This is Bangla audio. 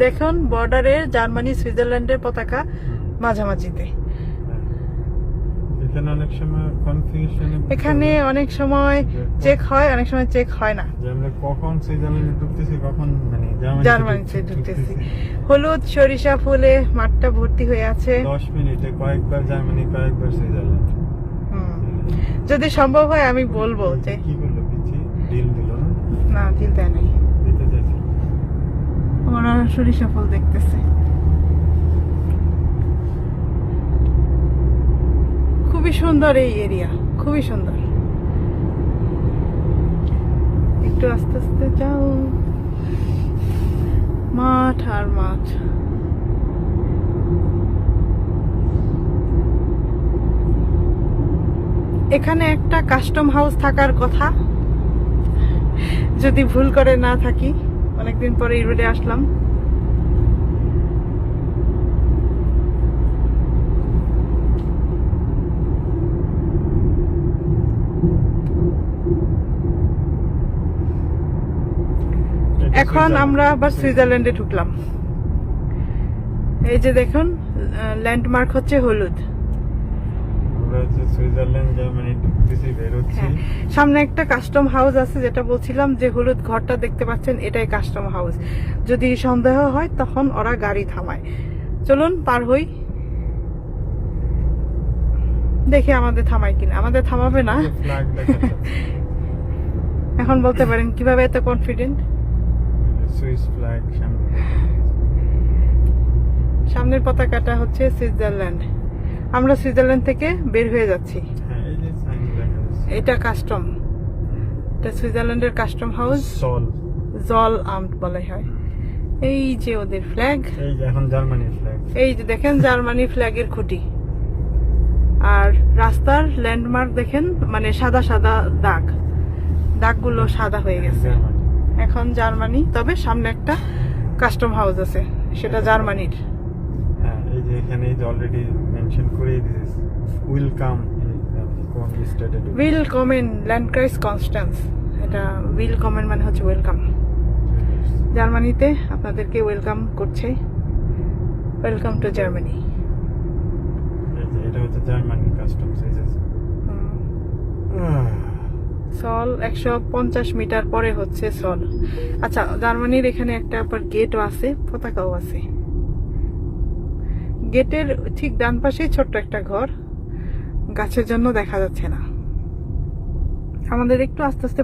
দেখুন বর্ডারে জার্মানি সুইজারল্যান্ডের পতাকা মাঝামাঝিতে। এখানে অনেক সময় চেক হয়, অনেক সময় চেক হয় না। কখন সুইজারল্যান্ডে ঢুকতেছি, কখন জার্মানিতে ঢুকতেছি। হলুদ সরিষা ফুলে মাঠটা ভর্তি হয়ে আছে। 10 মিনিটে কয়েকবার জার্মানি, কয়েকবার সুইজারল্যান্ড। যদি সম্ভব হয় আমি বলবো যে কি করলো পিচ্ছি, ডিল দিল না? না, ডিল দেয় নাই। দিতে চাইছিল। ওরা সরিষা ফুল দেখতেছে। খুবই সুন্দর এই এরিয়া, খুবই সুন্দর। একটু আস্তে আস্তে যাও, মাঠ আর মাঠ। এখানে একটা কাস্টম হাউস থাকার কথা, যদি ভুল করে না থাকি। অনেকদিন পরে এই রোডে আসলাম। এখন আমরা আবার সুইজারল্যান্ডে ঢুকলাম। এই যে দেখুন, ল্যান্ডমার্ক হচ্ছে হলুদ। সুইজারল্যান্ড, জার্মানি ঢুকতেছি, বের হচ্ছি। সামনে একটা কাস্টম হাউস আছে, যেটা বলছিলাম যে হলুদ ঘরটা দেখতে পাচ্ছেন, এটাই কাস্টম হাউস। যদি সন্দেহ হয় তখন ওরা গাড়ি থামায়। চলুন পার হই, দেখি আমাদের থামায় কিনা। আমাদের থামাবে না। এখন বলতে পারেন কিভাবে এত কনফিডেন্ট? সুইস ফ্ল্যাগ সামনের পতাকাটা হচ্ছে সুইজারল্যান্ড। আমরা সুইজারল্যান্ড থেকে বের হয়ে যাচ্ছি। এটা কাস্টম, এটা সুইজারল্যান্ডের কাস্টম হাউস। জল আম্ট বলা হয়। এই যে ওদের ফ্ল্যাগ, এই যে এখন জার্মানির ফ্ল্যাগ। এই যে দেখেন জার্মানি ফ্ল্যাগের খুঁটি। আর রাস্তার ল্যান্ডমার্ক দেখেন, মানে সাদা সাদা দাগ, দাগগুলো সাদা হয়ে গেছে। এখন জার্মানি, তবে সামনে একটা কাস্টম হাউস আছে, সেটা জার্মানির। হ্যাঁ, এই যে এখানে এই যে অলরেডি মেনশন করেই দিয়েছে, ওয়েলকাম উইলকমেন ল্যান্ডক্রাইস কনস্ট্যান্স। এটা উইলকমেন মানে হচ্ছে ওয়েলকাম। জার্মানিতে আপনাদেরকে ওয়েলকাম করছে। Welcome to Germany. এটা হচ্ছে জার্মানি কাস্টমস। সল 150 মিটার পরে হচ্ছে সল। আচ্ছা, জার্মানির এখানে একটা আবার গেটও আছে, পতাকাও আছে। গেটের ঠিক ডান পাশেই ছোট্ট একটা ঘর, গাছের জন্য দেখা যাচ্ছে না। আমাদের একটু আস্তে আস্তে